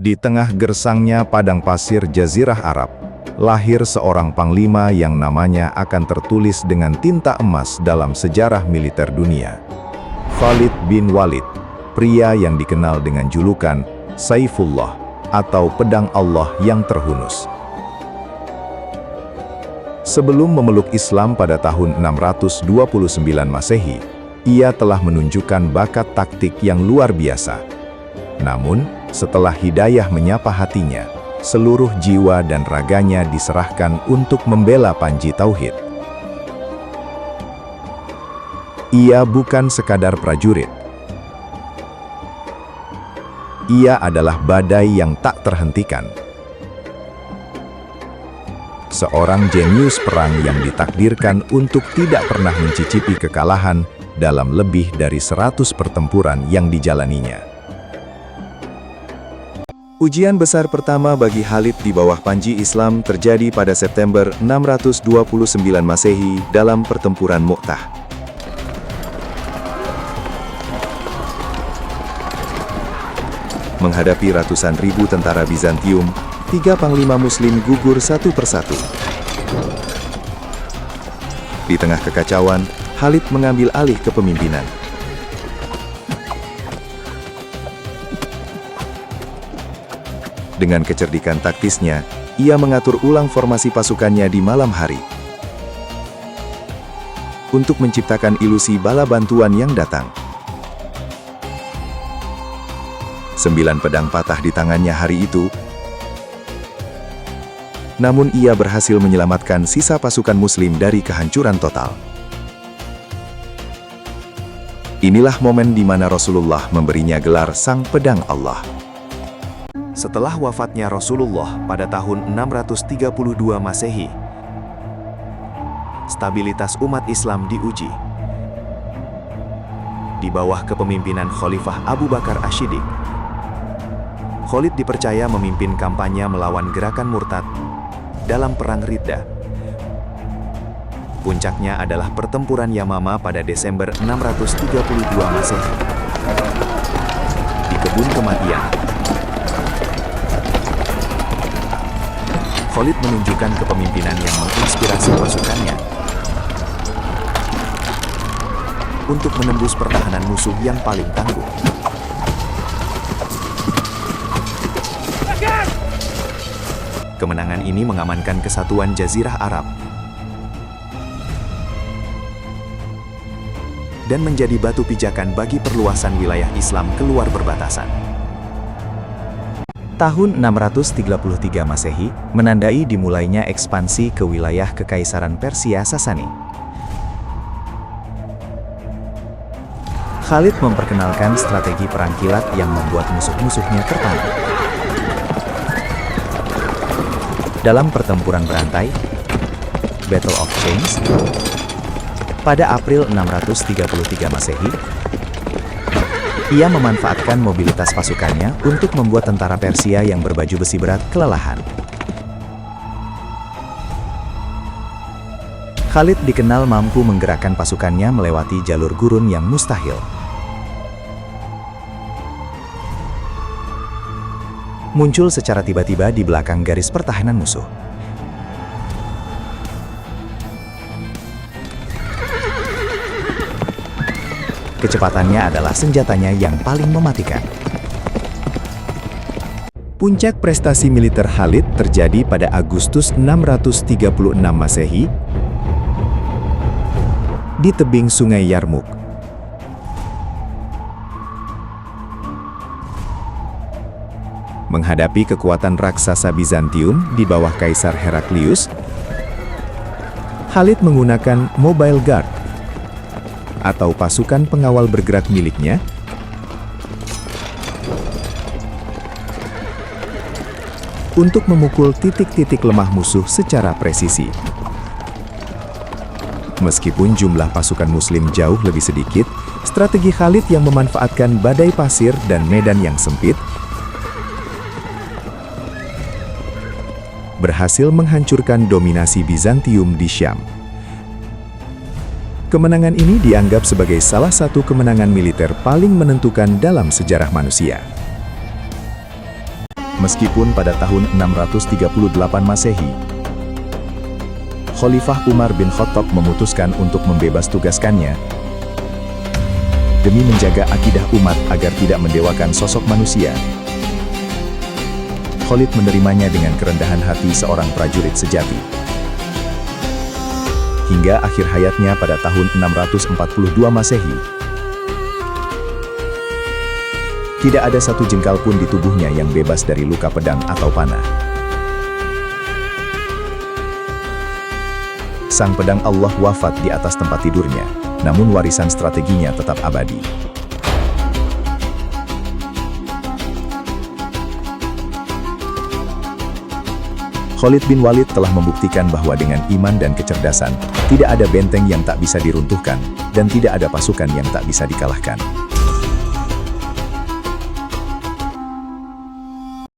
Di tengah gersangnya padang pasir Jazirah Arab, lahir seorang panglima yang namanya akan tertulis dengan tinta emas dalam sejarah militer dunia. Khalid bin Walid, pria yang dikenal dengan julukan Saifullah atau Pedang Allah yang terhunus. Sebelum memeluk Islam pada tahun 629 Masehi, ia telah menunjukkan bakat taktik yang luar biasa. Namun, setelah hidayah menyapa hatinya, seluruh jiwa dan raganya diserahkan untuk membela panji tauhid. Ia bukan sekadar prajurit. Ia adalah badai yang tak terhentikan. Seorang jenius perang yang ditakdirkan untuk tidak pernah mencicipi kekalahan dalam lebih dari 100 pertempuran yang dijalaninya. Ujian besar pertama bagi Khalid di bawah panji Islam terjadi pada September 629 Masehi dalam pertempuran Mu'tah. Menghadapi ratusan ribu tentara Bizantium, 3 panglima Muslim gugur satu persatu. Di tengah kekacauan, Khalid mengambil alih kepemimpinan. Dengan kecerdikan taktisnya, ia mengatur ulang formasi pasukannya di malam hari untuk menciptakan ilusi bala bantuan yang datang. 9 pedang patah di tangannya hari itu, namun ia berhasil menyelamatkan sisa pasukan Muslim dari kehancuran total. Inilah momen di mana Rasulullah memberinya gelar Sang Pedang Allah. Setelah wafatnya Rasulullah pada tahun 632 Masehi, stabilitas umat Islam diuji. Di bawah kepemimpinan Khalifah Abu Bakar Asy-Syiddiq, Khalid dipercaya memimpin kampanye melawan gerakan murtad dalam Perang Riddah. Puncaknya adalah pertempuran Yamama pada Desember 632 Masehi. Di kebun kematian, Khalid menunjukkan kepemimpinan yang menginspirasi pasukannya untuk menembus pertahanan musuh yang paling tangguh. Kemenangan ini mengamankan kesatuan Jazirah Arab dan menjadi batu pijakan bagi perluasan wilayah Islam keluar perbatasan. Tahun 633 Masehi menandai dimulainya ekspansi ke wilayah Kekaisaran Persia Sasani. Khalid memperkenalkan strategi perang kilat yang membuat musuh-musuhnya terpana. Dalam pertempuran berantai, Battle of Chains, pada April 633 Masehi, ia memanfaatkan mobilitas pasukannya untuk membuat tentara Persia yang berbaju besi berat kelelahan. Khalid dikenal mampu menggerakkan pasukannya melewati jalur gurun yang mustahil. Muncul secara tiba-tiba di belakang garis pertahanan musuh. Kecepatannya adalah senjatanya yang paling mematikan. Puncak prestasi militer Khalid terjadi pada Agustus 636 Masehi di tebing Sungai Yarmouk. Menghadapi kekuatan raksasa Bizantium di bawah Kaisar Heraklius, Khalid menggunakan Mobile Guard atau pasukan pengawal bergerak miliknya untuk memukul titik-titik lemah musuh secara presisi. Meskipun jumlah pasukan Muslim jauh lebih sedikit, strategi Khalid yang memanfaatkan badai pasir dan medan yang sempit berhasil menghancurkan dominasi Bizantium di Syam. Kemenangan ini dianggap sebagai salah satu kemenangan militer paling menentukan dalam sejarah manusia. Meskipun pada tahun 638 Masehi, Khalifah Umar bin Khattab memutuskan untuk membebas tugaskannya demi menjaga akidah umat agar tidak mendewakan sosok manusia. Khalid menerimanya dengan kerendahan hati seorang prajurit sejati. Hingga akhir hayatnya pada tahun 642 Masehi, tidak ada satu jengkal pun di tubuhnya yang bebas dari luka pedang atau panah. Sang pedang Allah wafat di atas tempat tidurnya, namun warisan strateginya tetap abadi. Khalid bin Walid telah membuktikan bahwa dengan iman dan kecerdasan, tidak ada benteng yang tak bisa diruntuhkan, dan tidak ada pasukan yang tak bisa dikalahkan.